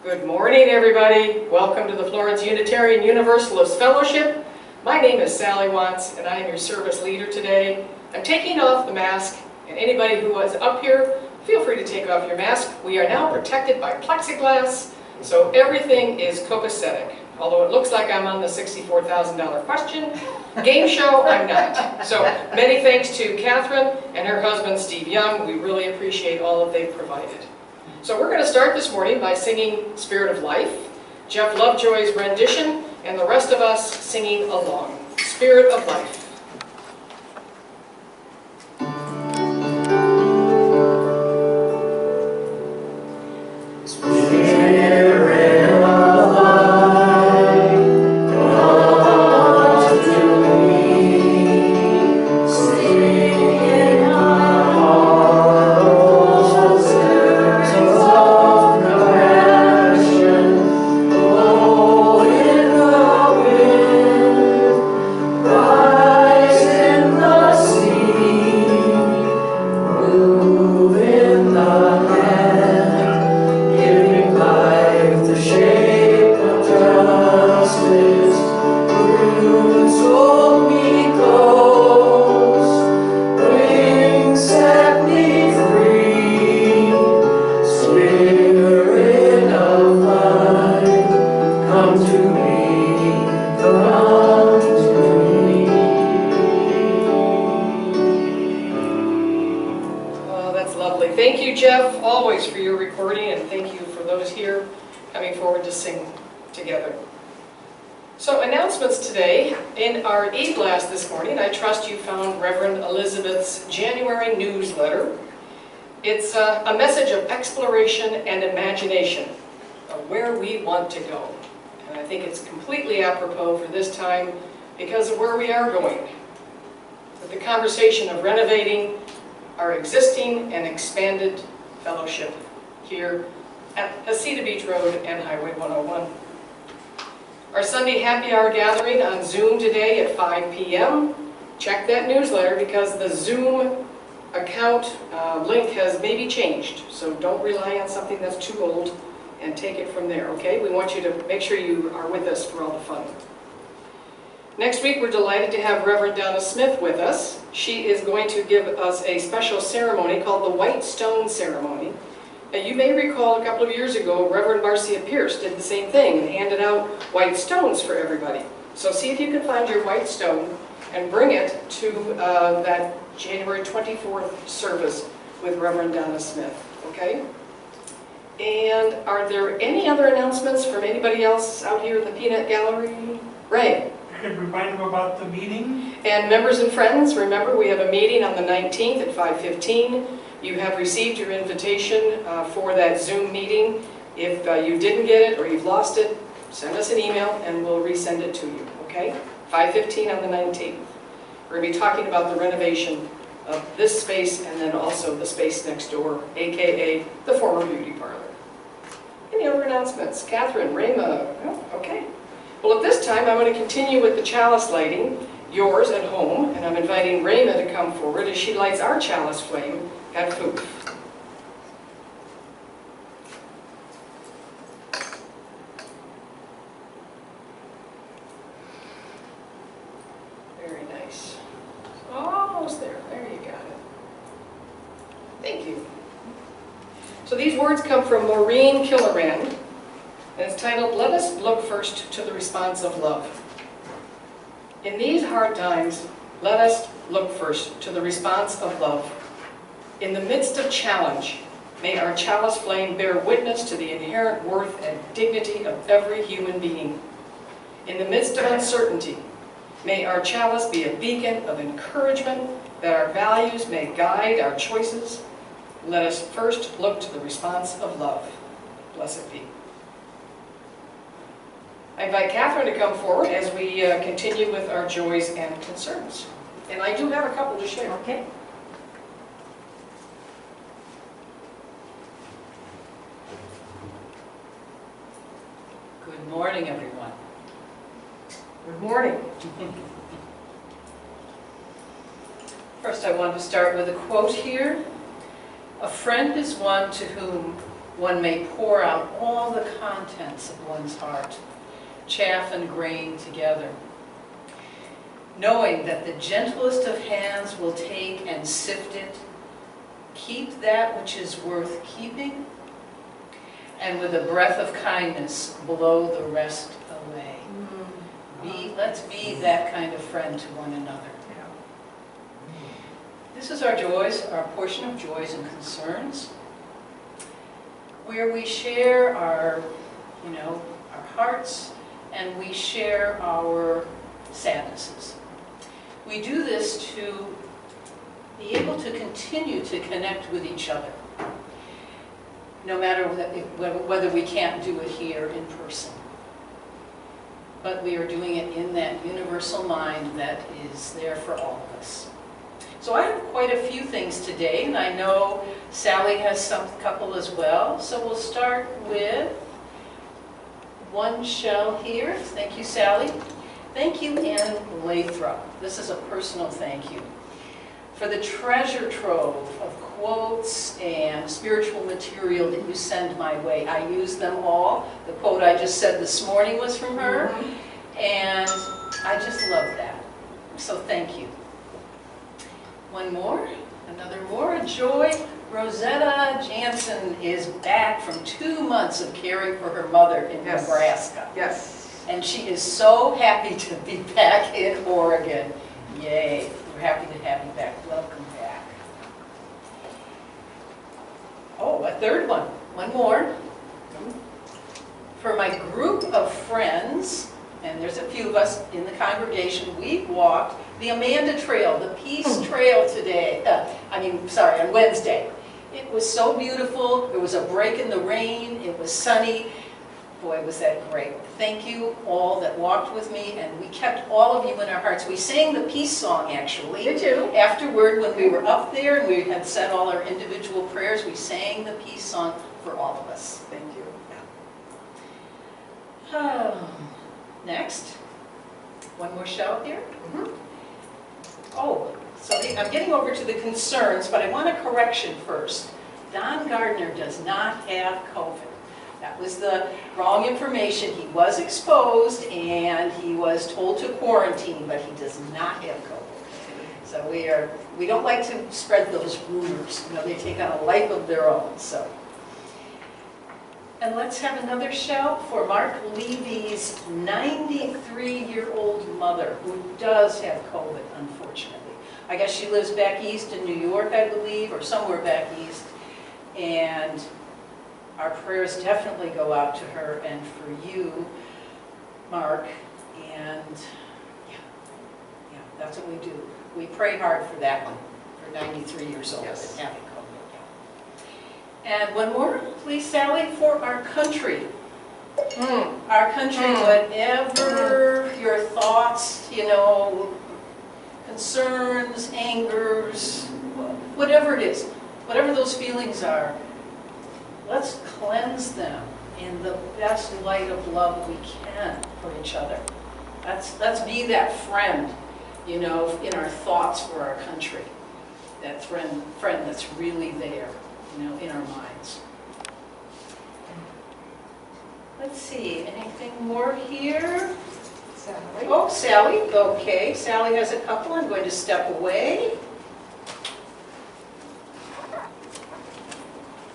Good morning, everybody. Welcome to the Florence Unitarian Universalist Fellowship. My name is Sally Watts, and I am your service leader today. I'm taking off the mask, and anybody who was up here, feel free to take off your mask. We are now protected by plexiglass, so everything is copacetic. Although it looks like I'm on the $64,000 question game show, I'm not. So many thanks to Catherine and her husband, Steve Young. We really appreciate all that they've provided. So we're going to start this morning by singing Spirit of Life, Jeff Lovejoy's rendition, and the rest of us singing along. Spirit of Life. So announcements today. In our e-blast this morning, I trust you found Reverend Elizabeth's January newsletter. It's a message of exploration and imagination of where we want to go. And I think it's completely apropos for this time because of where we are going. With the conversation of renovating our existing and expanded fellowship here at Asita Beach Road and Highway 101. Our Sunday happy hour gathering on Zoom today at 5 p.m. Check that newsletter because the Zoom account link has maybe changed. So don't rely on something that's too old and take it from there, okay? We want you to make sure you are with us for all the fun. Next week, we're delighted to have Reverend Donna Smith with us. She is going to give us a special ceremony called the White Stone Ceremony. Now, you may recall a couple of years ago, Reverend Marcia Pierce did the same thing and handed out white stones for everybody. So see if you can find your white stone and bring it to that January 24th service with Reverend Donna Smith, okay? And are there any other announcements from anybody else out here in the Peanut Gallery? Ray? Could remind them about the meeting. And members and friends, remember we have a meeting on the 19th at 5:15. You have received your invitation for that Zoom meeting. If you didn't get it or you've lost it, send us an email and we'll resend it to you, okay? 5:15 on the 19th. We're going to be talking about the renovation of this space and then also the space next door, aka the former beauty parlor. Any other announcements? Catherine, Rayma? Oh, okay. Well, at this time, I'm going to continue with the chalice lighting, yours at home, and I'm inviting Rayma to come forward as she lights our chalice flame at FUUF. Very nice. Almost there. There you got it. Thank you. So these words come from Maureen Killoran, and it's titled, "Let us look first to the response of love." In these hard times, let us look first to the response of love. In the midst of challenge, may our chalice flame bear witness to the inherent worth and dignity of every human being. In the midst of uncertainty, may our chalice be a beacon of encouragement that our values may guide our choices. Let us first look to the response of love. Blessed be. I invite Catherine to come forward as we continue with our joys and concerns. And I do have a couple to share. Okay. Good morning, everyone. Good morning. First, I want to start with a quote here. "A friend is one to whom one may pour out all the contents of one's heart, chaff and grain together, knowing that the gentlest of hands will take and sift it, keep that which is worth keeping, and with a breath of kindness blow the rest away. Let's be that kind of friend to one another. This is our joys, our portion of joys and concerns, where we share our hearts, and we share our sadnesses. We do this to be able to continue to connect with each other, no matter whether we can't do it here in person. But we are doing it in that universal mind that is there for all of us. So I have quite a few things today, and I know Sally has couple as well. So we'll start with one shell here. Thank you, Sally. Thank you, Ann Lathrop. This is a personal thank you for the treasure trove of quotes and spiritual material that you send my way. I use them all. The quote I just said this morning was from her, and I just love that. So thank you. One more, another more. Joy. Rosetta Jansen is back from 2 months of caring for her mother in Nebraska. Yes. And she is so happy to be back in Oregon. Yay. We're happy to have you back. Welcome back. Oh, a third one. One more. For my group of friends, and there's a few of us in the congregation, we walked the Amanda Trail, the Peace Trail today, on Wednesday. It was so beautiful. There was a break in the rain. It was sunny. Boy, was that great. Thank you all that walked with me, and we kept all of you in our hearts. We sang the peace song, actually. Did you? Afterward, when we were up there and we had said all our individual prayers, we sang the peace song for all of us. Thank you. Next. One more shout here. Oh, so I'm getting over to the concerns, but I want a correction first. Don Gardner does not have COVID. That was the wrong information. He was exposed and he was told to quarantine, but he does not have COVID. So we don't like to spread those rumors. They take on a life of their own. So. And let's have another shout for Mark Levy's 93-year-old mother, who does have COVID, unfortunately. I guess she lives back east in New York, I believe, or somewhere back east. And our prayers definitely go out to her and for you, Mark. And yeah, that's what we do. We pray hard for that one, for 93 years old and having COVID. And one more, please, Sally, for our country. Our country, whatever your thoughts, concerns, angers, whatever it is, whatever those feelings are, let's cleanse them in the best light of love we can for each other. Let's be that friend, in our thoughts for our country. That friend that's really there. In our minds. Let's see, anything more here? Sally. Oh, Sally, okay. Sally has a couple. I'm going to step away.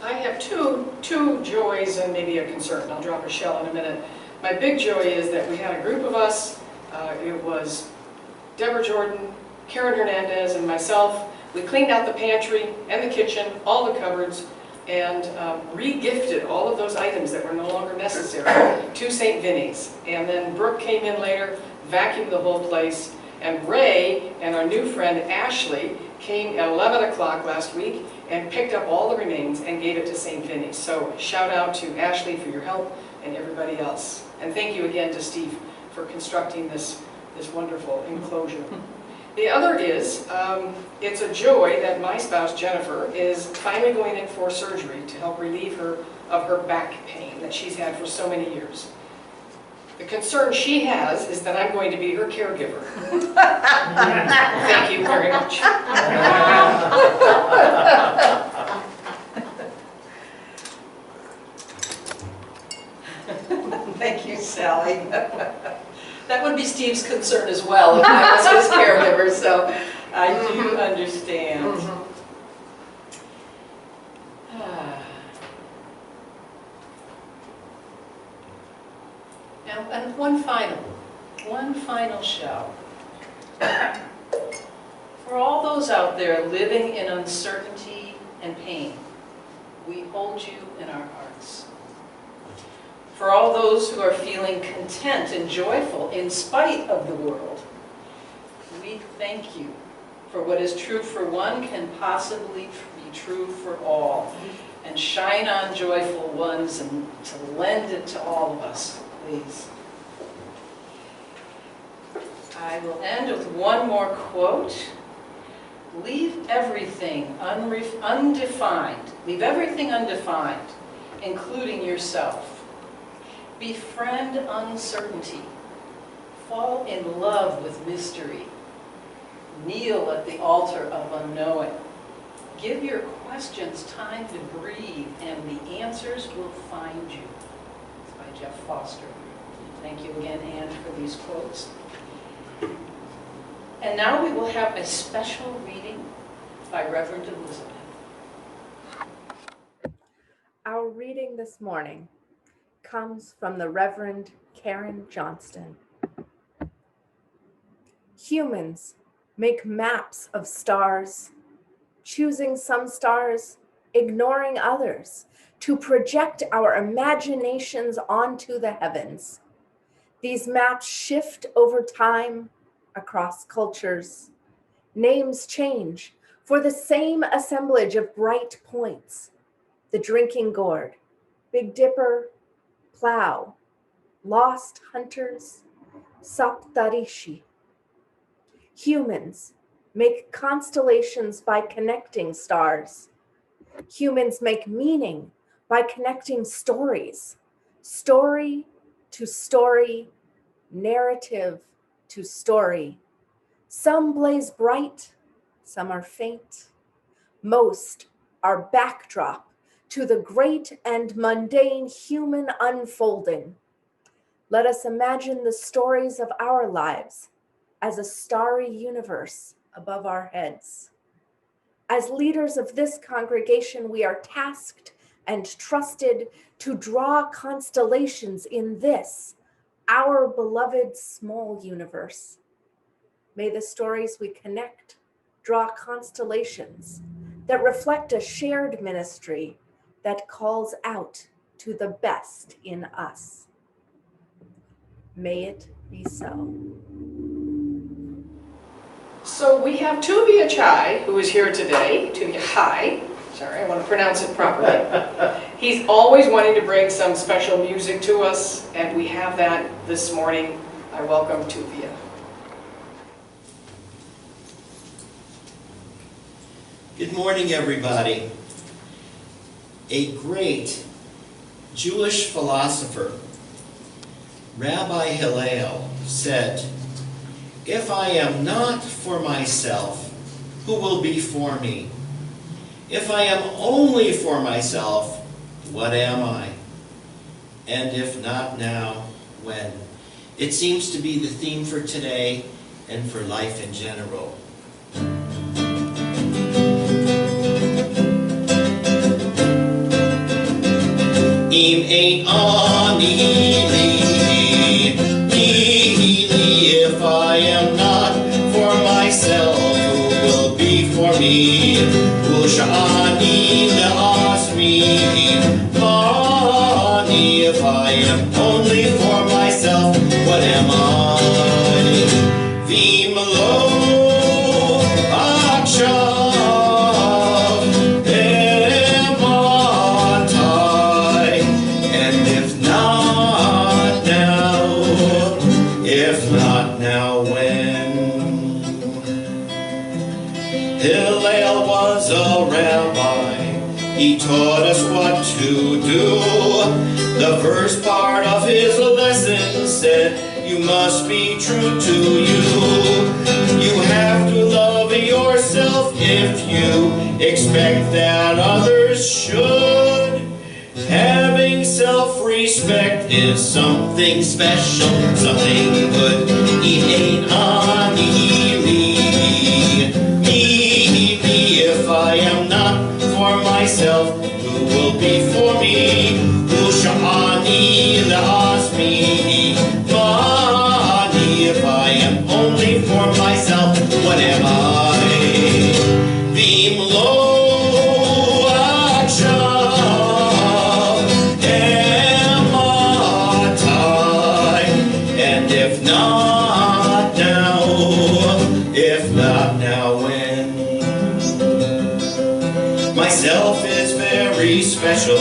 I have two joys and maybe a concern. I'll drop a shell in a minute. My big joy is that we had a group of us. It was Deborah Jordan, Karen Hernandez, and myself. We cleaned out the pantry and the kitchen, all the cupboards, and re-gifted all of those items that were no longer necessary to St. Vinny's. And then Brooke came in later, vacuumed the whole place, and Ray and our new friend Ashley came at 11 o'clock last week and picked up all the remains and gave it to St. Vinny's. So shout out to Ashley for your help and everybody else. And thank you again to Steve for constructing this wonderful enclosure. The other is, it's a joy that my spouse, Jennifer, is finally going in for surgery to help relieve her of her back pain that she's had for so many years. The concern she has is that I'm going to be her caregiver. Thank you very much. Thank you, Sally. That would be Steve's concern as well if I was his caregiver, so I do understand. Now, and one final show. For all those out there living in uncertainty and pain, we hold you in our hearts. For all those who are feeling content and joyful in spite of the world, we thank you for what is true for one can possibly be true for all. And shine on joyful ones and to lend it to all of us, please. I will end with one more quote. Leave everything undefined. Leave everything undefined, including yourself. Befriend uncertainty. Fall in love with mystery. Kneel at the altar of unknowing. Give your questions time to breathe, and the answers will find you. It's by Jeff Foster. Thank you again, Anne, for these quotes. And now we will have a special reading by Reverend Elizabeth. Our reading this morning comes from the Reverend Karen Johnston. Humans make maps of stars, choosing some stars, ignoring others, to project our imaginations onto the heavens. These maps shift over time, across cultures. Names change for the same assemblage of bright points. The drinking gourd, Big Dipper, plow, lost hunters, Saptarishi. Humans make constellations by connecting stars. Humans make meaning by connecting stories, story to story, narrative to story. Some blaze bright, some are faint. Most are backdrop to the great and mundane human unfolding. Let us imagine the stories of our lives as a starry universe above our heads. As leaders of this congregation, we are tasked and trusted to draw constellations in this, our beloved small universe. May the stories we connect draw constellations that reflect a shared ministry that calls out to the best in us. May it be so. So we have Tuvia Chai, who is here today. Tuvia Chai. Sorry, I want to pronounce it properly. He's always wanting to bring some special music to us, and we have that this morning. I welcome Tuvia. Good morning, everybody. A great Jewish philosopher, Rabbi Hillel, said, "If I am not for myself, who will be for me? If I am only for myself, what am I? And if not now, when?" It seems to be the theme for today and for life in general. Im ein ani li, if I am not for myself, who will be for me? Who sha'ani le'asmi, ani, if I am only for myself, what am I? V'im lo akshav He taught us what to do. The first part of his lesson said, you must be true to you. You have to love yourself if you expect that others should. Having self self-respect is something special, something good. It ain't on me. If I am not for myself, who will be for me? Who sha'ani la'asmi? Mani, if I am only for myself, what am I? Vim lo akshav ematai. And if not now when? Myself is very special,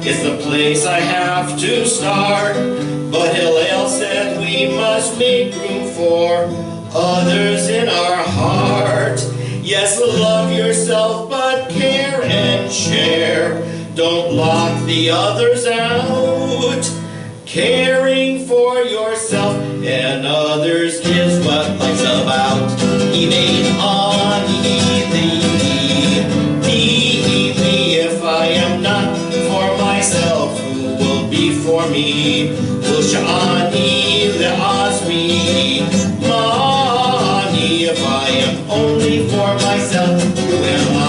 it's the place I have to start. But Hillel said we must make room for others in our heart. Yes, love yourself, but care and share. Don't lock the others out. Caring for yourself and others is what life's about. If I am not for myself, who will be for me? Will sha'ani le'azmi? Mani, if I am only for myself, who am I?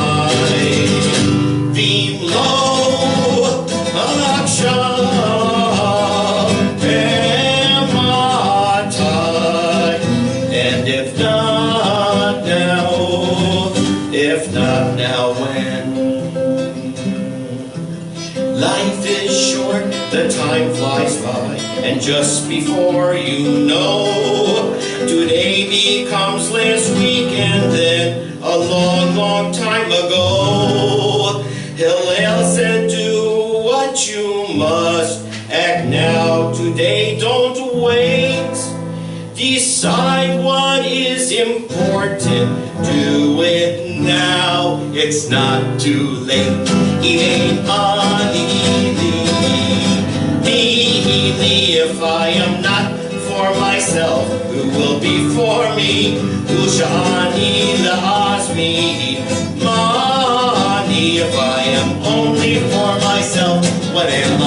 Vim lo akshav ematai. And if not now when? Life is short, the time flies by, and just before you know, today becomes last week and then a long, long time ago. Hillel said, do what you must, act now, today, don't wait. Decide what is important, do it now, it's not too late. If I am not for myself, who will be for me? Who sha'ani la'azmi? Mani, if I am only for myself, what am I?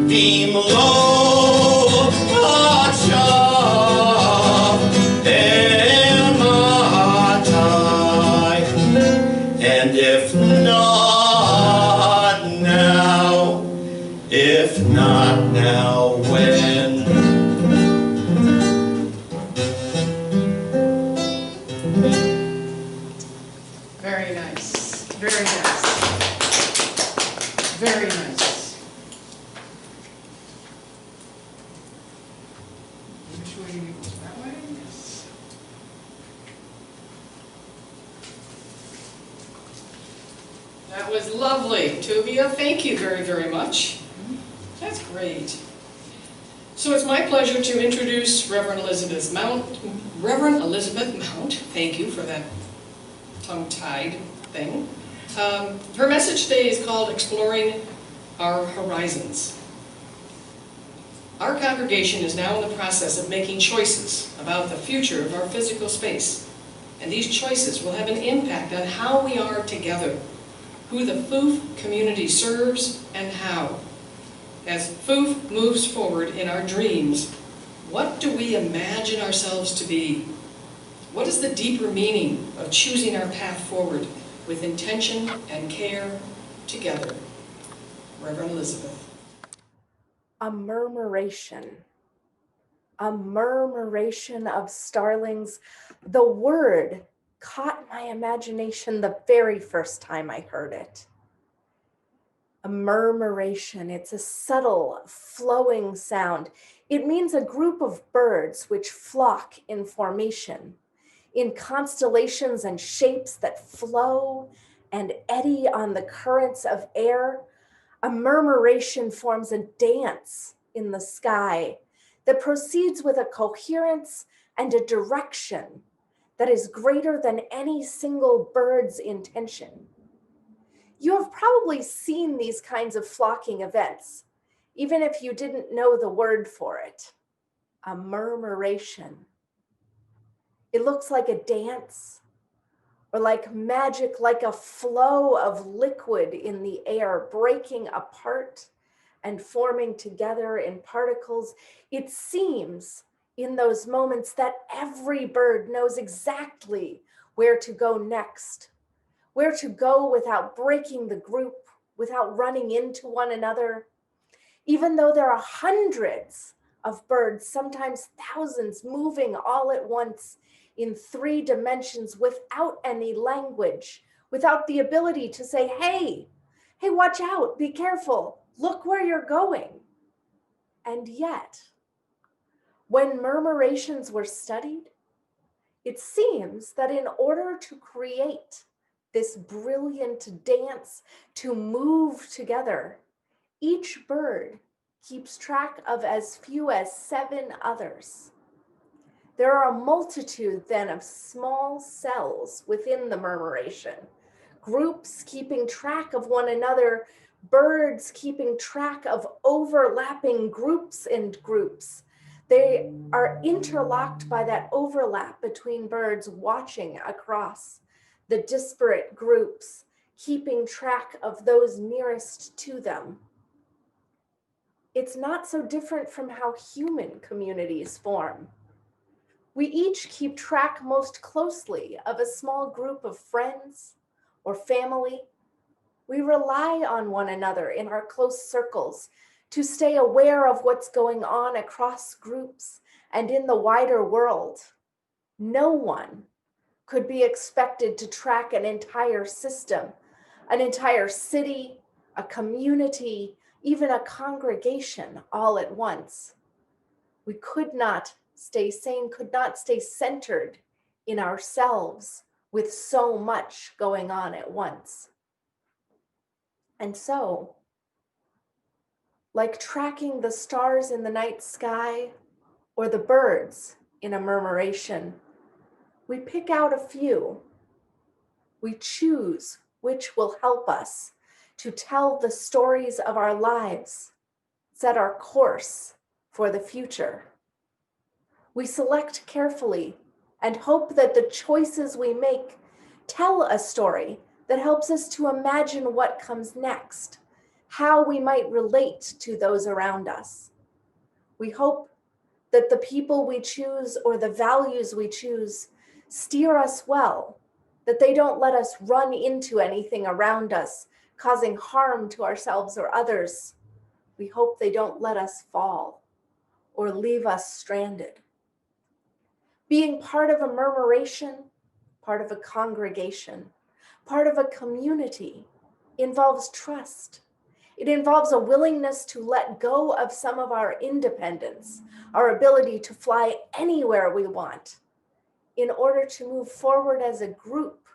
Vim lo akshav ematai. And if not now, when? Very nice. Very nice. Very nice. Which way was that way? Yes. That was lovely, Tuvia. Thank you very, very much. That's great. So it's my pleasure to introduce Reverend Elizabeth Mount. Thank you for that tongue-tied thing. Her message today is called Exploring Our Horizons. Our congregation is now in the process of making choices about the future of our physical space. And these choices will have an impact on how we are together, who the FUUF community serves, and how. As FUUF moves forward in our dreams, what do we imagine ourselves to be? What is the deeper meaning of choosing our path forward with intention and care together? Reverend Elizabeth. A murmuration of starlings. The word caught my imagination the very first time I heard it. A murmuration, it's a subtle, flowing sound. It means a group of birds which flock in formation, in constellations and shapes that flow and eddy on the currents of air. A murmuration forms a dance in the sky that proceeds with a coherence and a direction that is greater than any single bird's intention. You have probably seen these kinds of flocking events, even if you didn't know the word for it. A murmuration. It looks like a dance or like magic, like a flow of liquid in the air, breaking apart and forming together in particles. It seems in those moments that every bird knows exactly where to go next, where to go without breaking the group, without running into one another. Even though there are hundreds of birds, sometimes thousands, moving all at once in 3 dimensions without any language, without the ability to say, hey, watch out, be careful, look where you're going. And yet, when murmurations were studied, it seems that in order to create this brilliant dance, to move together, each bird keeps track of as few as 7 others. There are a multitude then of small cells within the murmuration, groups keeping track of one another, birds keeping track of overlapping groups and groups. They are interlocked by that overlap between birds, watching across the disparate groups, keeping track of those nearest to them. It's not so different from how human communities form. We each keep track most closely of a small group of friends or family. We rely on one another in our close circles to stay aware of what's going on across groups and in the wider world. No one could be expected to track an entire system, an entire city, a community, even a congregation all at once. We could not stay sane, could not stay centered in ourselves with so much going on at once. And so, like tracking the stars in the night sky or the birds in a murmuration, we pick out a few. We choose which will help us to tell the stories of our lives, set our course for the future. We select carefully and hope that the choices we make tell a story that helps us to imagine what comes next, how we might relate to those around us. We hope that the people we choose or the values we choose steer us well, that they don't let us run into anything around us, causing harm to ourselves or others. We hope they don't let us fall or leave us stranded. Being part of a murmuration, part of a congregation, part of a community involves trust. It involves a willingness to let go of some of our independence, our ability to fly anywhere we want, in order to move forward as a group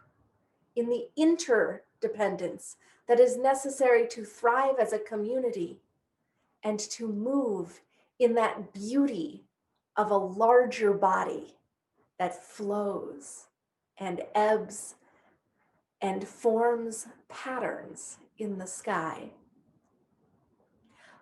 in the interdependence that is necessary to thrive as a community and to move in that beauty of a larger body that flows and ebbs and forms patterns in the sky.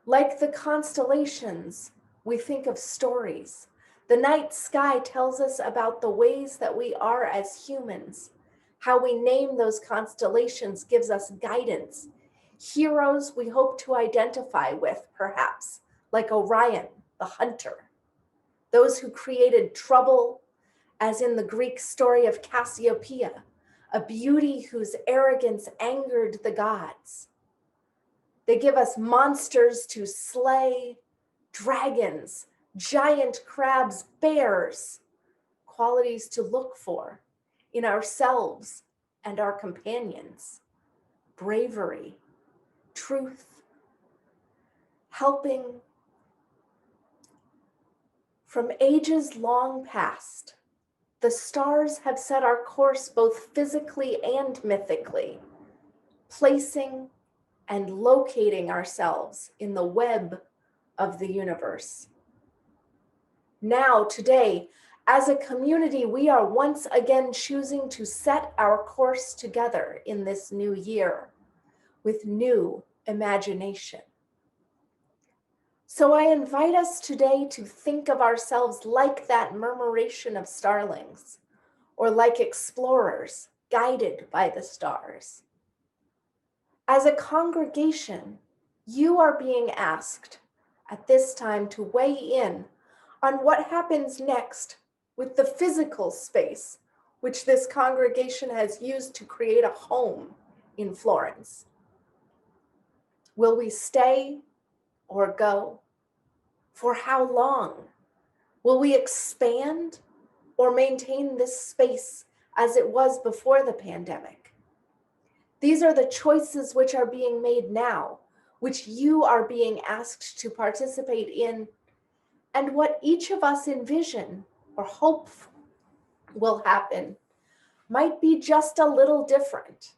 Like the constellations, we think of stories. The night sky tells us about the ways that we are as humans. How we name those constellations gives us guidance. Heroes we hope to identify with, perhaps, like Orion, the hunter. Those who created trouble, as in the Greek story of Cassiopeia, a beauty whose arrogance angered the gods. They give us monsters to slay, dragons, giant crabs, bears, qualities to look for in ourselves and our companions. Bravery, truth, helping. From ages long past, the stars have set our course both physically and mythically, placing and locating ourselves in the web of the universe. Now, today, as a community, we are once again choosing to set our course together in this new year with new imagination. So I invite us today to think of ourselves like that murmuration of starlings, or like explorers guided by the stars. As a congregation, you are being asked at this time to weigh in on what happens next with the physical space which this congregation has used to create a home in Florence. Will we stay or go? For how long? Will we expand or maintain this space as it was before the pandemic? These are the choices which are being made now, which you are being asked to participate in, and what each of us envision or hope will happen might be just a little different.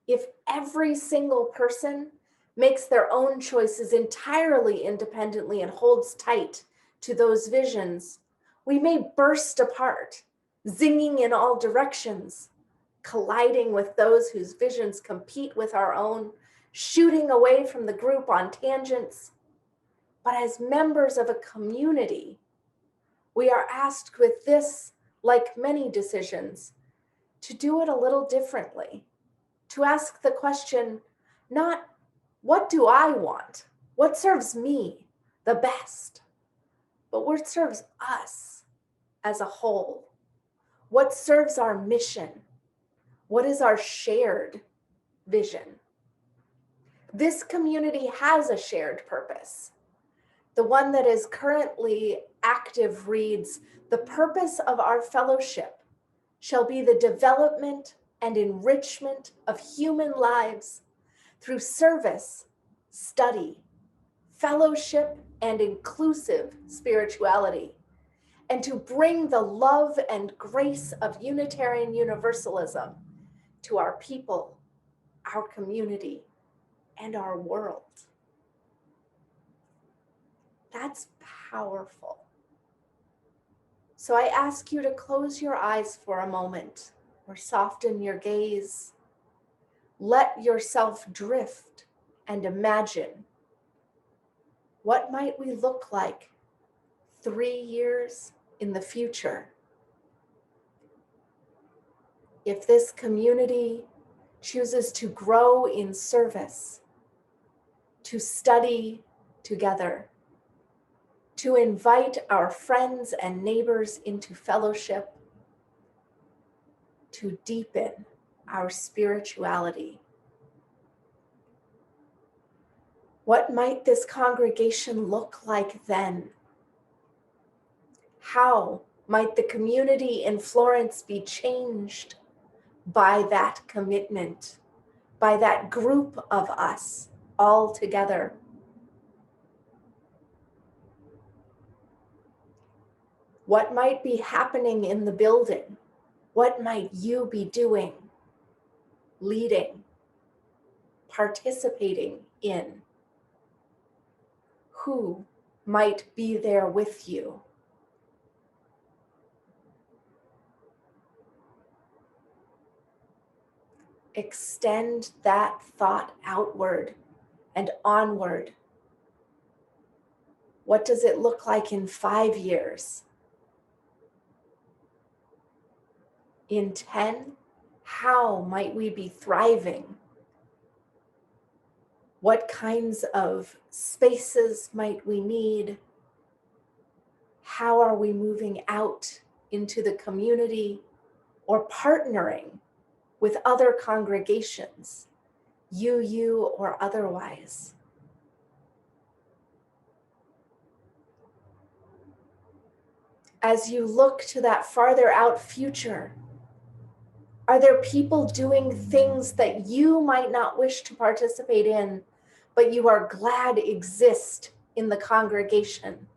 If every single person makes their own choices entirely independently and holds tight to those visions, we may burst apart, zinging in all directions, colliding with those whose visions compete with our own, shooting away from the group on tangents. But as members of a community, we are asked with this, like many decisions, to do it a little differently, to ask the question, not what do I want? What serves me the best? But what serves us as a whole? What serves our mission? What is our shared vision? This community has a shared purpose. The one that is currently active reads, "The purpose of our fellowship shall be the development and enrichment of human lives through service, study, fellowship, and inclusive spirituality, and to bring the love and grace of Unitarian Universalism to our people, our community, and our world." That's powerful. So I ask you to close your eyes for a moment or soften your gaze. Let yourself drift and imagine, what might we look like 3 years in the future? If this community chooses to grow in service, to study together, to invite our friends and neighbors into fellowship, to deepen our spirituality. What might this congregation look like then? How might the community in Florence be changed by that commitment, by that group of us all together? What might be happening in the building? What might you be doing, leading, participating in? Who might be there with you? Extend that thought outward and onward. What does it look like in 5 years? In 10, how might we be thriving? What kinds of spaces might we need? How are we moving out into the community or partnering with other congregations, UU or otherwise? As you look to that farther out future, are there people doing things that you might not wish to participate in, but you are glad exist in the congregation?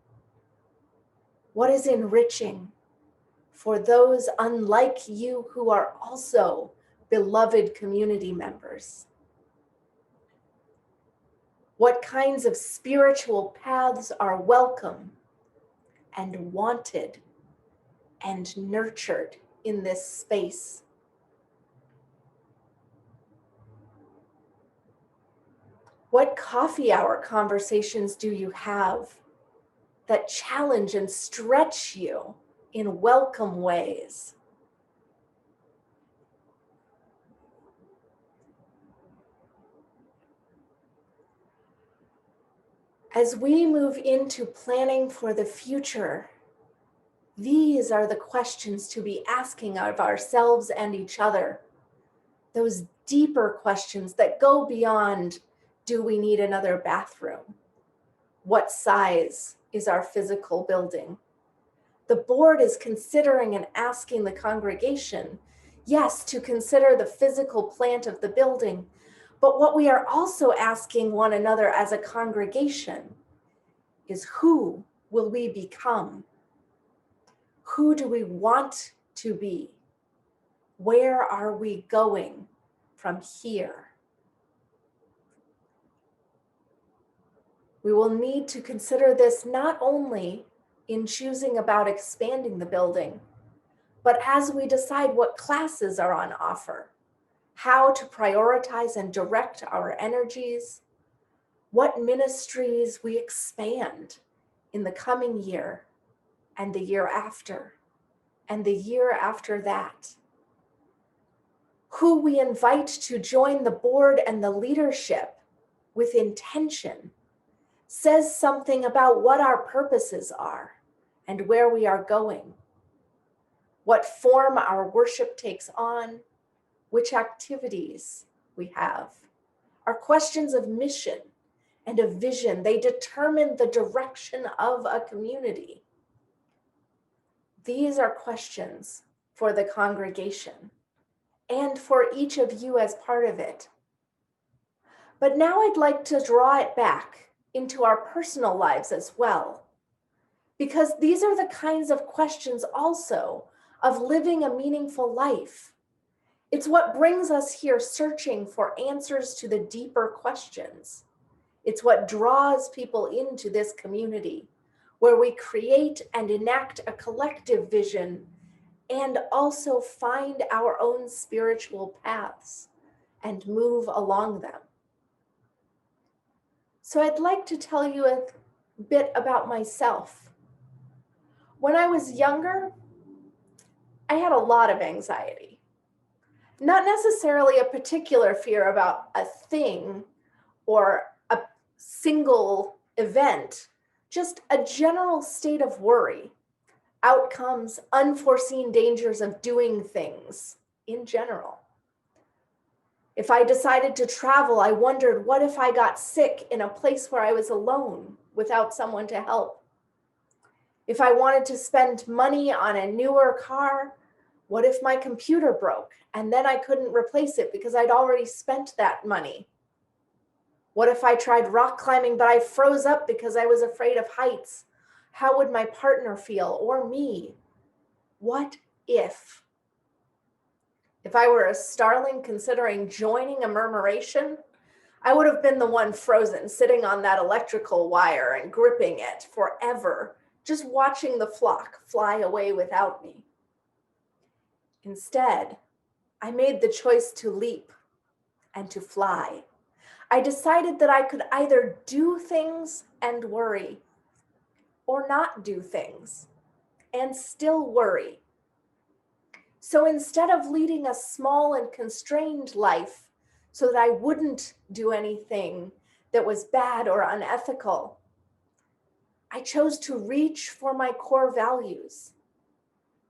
What is enriching for those unlike you who are also beloved community members? What kinds of spiritual paths are welcome and wanted and nurtured in this space? What coffee hour conversations do you have that challenge and stretch you in welcome ways? As we move into planning for the future, these are the questions to be asking of ourselves and each other. Those deeper questions that go beyond, do we need another bathroom? What size is our physical building? The board is considering and asking the congregation, yes, to consider the physical plant of the building, but what we are also asking one another as a congregation is, who will we become? Who do we want to be? Where are we going from here? We will need to consider this not only in choosing about expanding the building, but as we decide what classes are on offer, how to prioritize and direct our energies, what ministries we expand in the coming year and the year after and the year after that, who we invite to join the board and the leadership with intention, says something about what our purposes are and where we are going, what form our worship takes on, which activities we have. Are questions of mission and of vision. They determine the direction of a community. These are questions for the congregation and for each of you as part of it. But now I'd like to draw it back into our personal lives as well, because these are the kinds of questions also of living a meaningful life. It's what brings us here searching for answers to the deeper questions. It's what draws people into this community, where we create and enact a collective vision and also find our own spiritual paths and move along them. So I'd like to tell you a bit about myself. When I was younger, I had a lot of anxiety. Not necessarily a particular fear about a thing or a single event, just a general state of worry, outcomes, unforeseen dangers of doing things in general. If I decided to travel, I wondered, what if I got sick in a place where I was alone without someone to help? If I wanted to spend money on a newer car, what if my computer broke and then I couldn't replace it because I'd already spent that money? What if I tried rock climbing, but I froze up because I was afraid of heights? How would my partner feel, or me? What if? If I were a starling considering joining a murmuration, I would have been the one frozen, sitting on that electrical wire and gripping it forever, just watching the flock fly away without me. Instead, I made the choice to leap and to fly. I decided that I could either do things and worry, or not do things and still worry. So instead of leading a small and constrained life so that I wouldn't do anything that was bad or unethical, I chose to reach for my core values,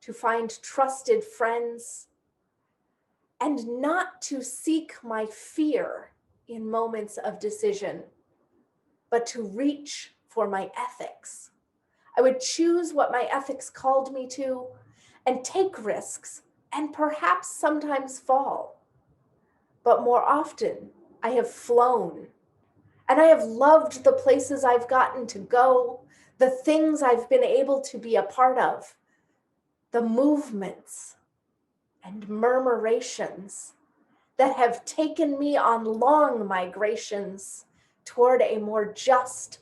to find trusted friends, and not to seek my fear in moments of decision, but to reach for my ethics. I would choose what my ethics called me to and take risks and perhaps sometimes fall. But more often, I have flown and I have loved the places I've gotten to go, the things I've been able to be a part of, the movements and murmurations that have taken me on long migrations toward a more just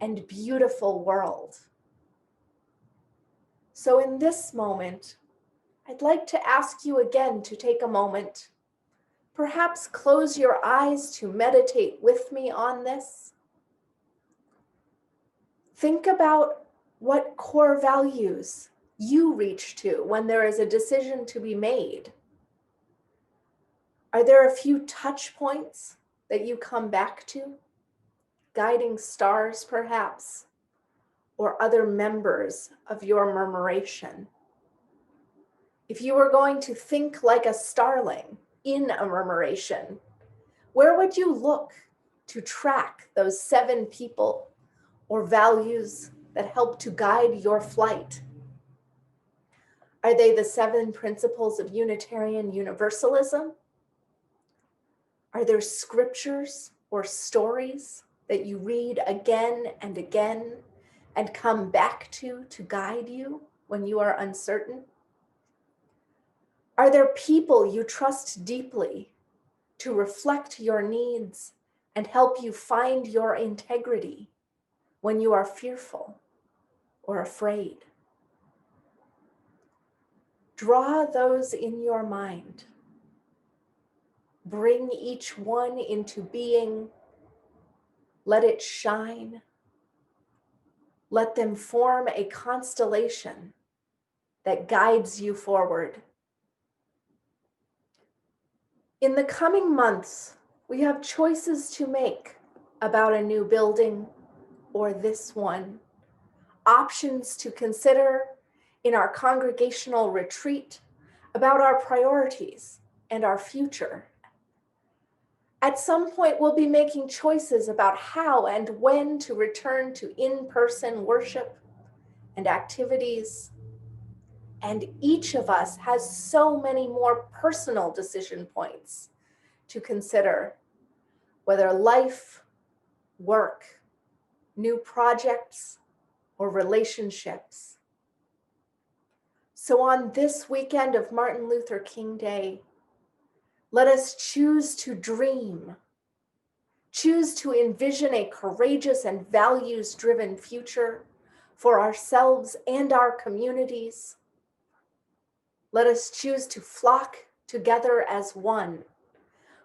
and beautiful world. So in this moment, I'd like to ask you again to take a moment, perhaps close your eyes to meditate with me on this. Think about what core values you reach to when there is a decision to be made. Are there a few touch points that you come back to? guiding stars, perhaps, or other members of your murmuration. If you were going to think like a starling in a murmuration, where would you look to track those 7 people or values that help to guide your flight? Are they the 7 principles of Unitarian Universalism? Are there scriptures or stories that you read again and again and come back to guide you when you are uncertain? Are there people you trust deeply to reflect your needs and help you find your integrity when you are fearful or afraid? Draw those in your mind. Bring each one into being. Let it shine. Let them form a constellation that guides you forward. In the coming months, we have choices to make about a new building or this one, options to consider in our congregational retreat about our priorities and our future. At some point, we'll be making choices about how and when to return to in-person worship and activities. And each of us has so many more personal decision points to consider, whether life, work, new projects, or relationships. So on this weekend of Martin Luther King Day, let us choose to dream, choose to envision a courageous and values-driven future for ourselves and our communities. Let us choose to flock together as one,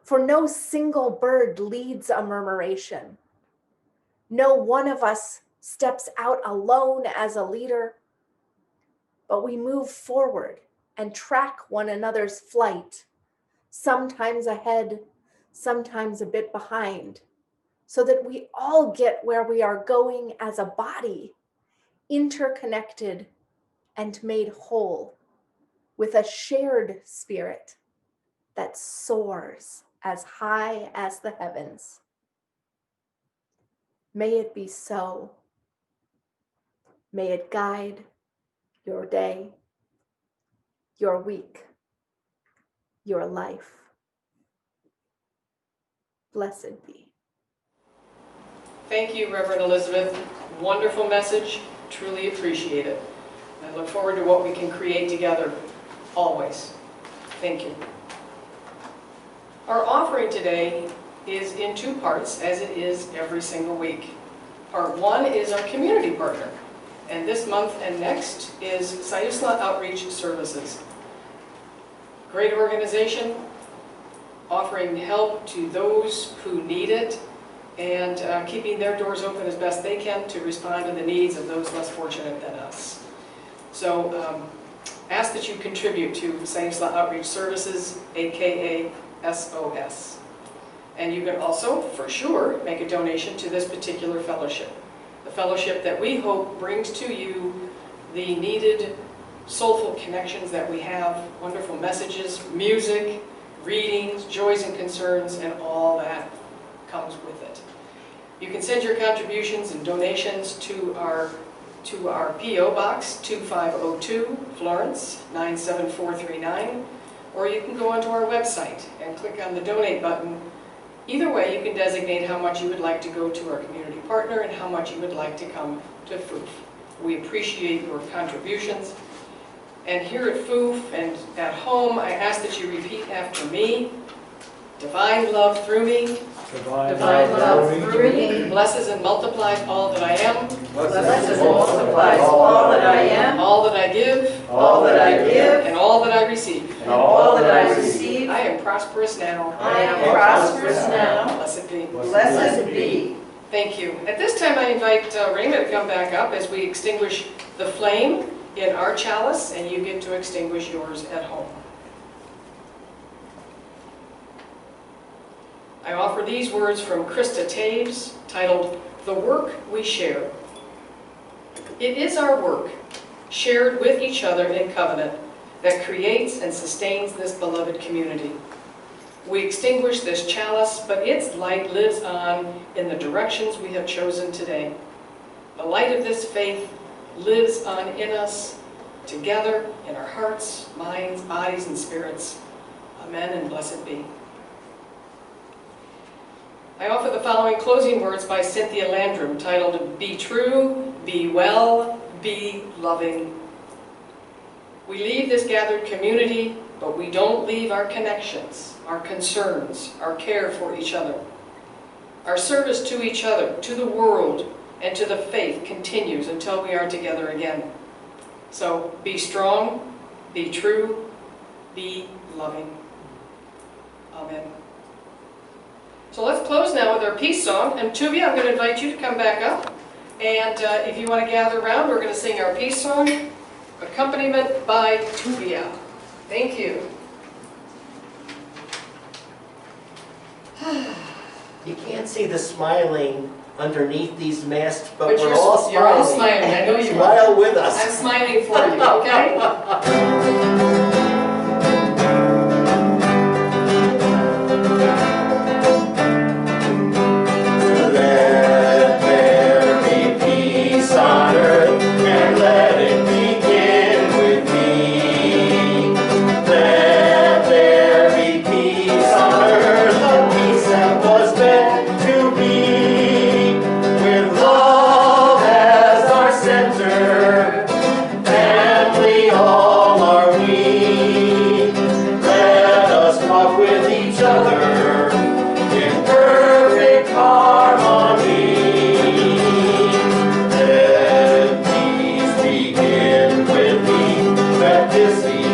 for no single bird leads a murmuration. No one of us steps out alone as a leader, but we move forward and track one another's flight, sometimes ahead, sometimes a bit behind, so that we all get where we are going as a body, interconnected and made whole, with a shared spirit that soars as high as the heavens. May it be so. May it guide your day, your week, your life. Blessed be. Thank you, Reverend Elizabeth. Wonderful message. Truly appreciate it. I look forward to what we can create together, always. Thank you. Our offering today is in 2 parts, as it is every single week. Part 1 is our community partner, and this month and next is Sayusla Outreach Services. Great organization, offering help to those who need it, and keeping their doors open as best they can to respond to the needs of those less fortunate than us. So ask that you contribute to Sayusla Outreach Services, aka SOS. And you can also, for sure, make a donation to this particular fellowship. The fellowship that we hope brings to you the needed soulful connections that we have, wonderful messages, music, readings, joys and concerns, and all that comes with it. You can send your contributions and donations to our P.O. Box 2502, Florence 97439, or you can go onto our website and click on the donate button. Either way, you can designate how much you would like to go to our community partner and how much you would like to come to FUUF. We appreciate your contributions. And here at FUUF and at home, I ask that you repeat after me. Divine love through me. Divine love through me. Blesses and multiplies all that I am. Blesses and multiplies all that I am. All that I give. All that I give. And all that I receive. And all that I receive. I am prosperous now. I am prosperous now. Blessed be. Blessed be. Thank you. At this time, I invite Raymond to come back up as we extinguish the flame in our chalice, and you get to extinguish yours at home. I offer these words from Krista Taves, titled, "The Work We Share." It is our work, shared with each other in covenant, that creates and sustains this beloved community. We extinguish this chalice, but its light lives on in the directions we have chosen today. The light of this faith lives on in us, together in our hearts, minds, bodies, and spirits. Amen and blessed be. I offer the following closing words by Cynthia Landrum, titled, "Be true, be well, be loving." We leave this gathered community, but we don't leave our connections, our concerns, our care for each other. Our service to each other, to the world, and to the faith continues until we are together again. So be strong, be true, be loving. Amen. So let's close now with our peace song. And Tuvia, I'm going to invite you to come back up. And if you want to gather around, we're going to sing our peace song, accompaniment by Tuvia. Thank you. You can't see the smiling underneath these masks, but But we're you're all smiling. smiling. I know you are. Smile with I'm us. smiling for you, okay? Let there be peace on earth, and let it begin with me. Let there be peace on earth, the peace that was meant to be. With love as our center, family all are we. Let us walk with each other in perfect harmony. Let peace begin with me. Let this be the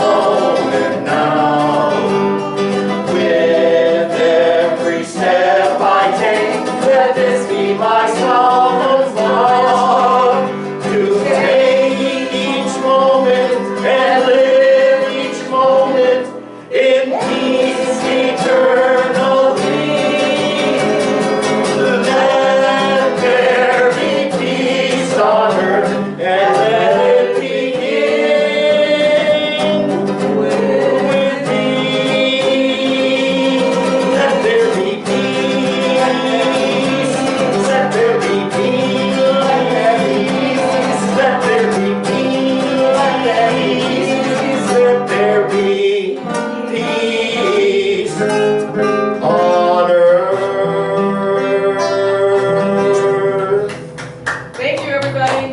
moment now. With every step I take, let this be my song of love. To take each moment and live each moment in peace eternally. Let there be peace on earth, and let it begin with me. Let there be peace. Let there be peace. Let there be peace. Let there be peace on earth. Thank you, everybody.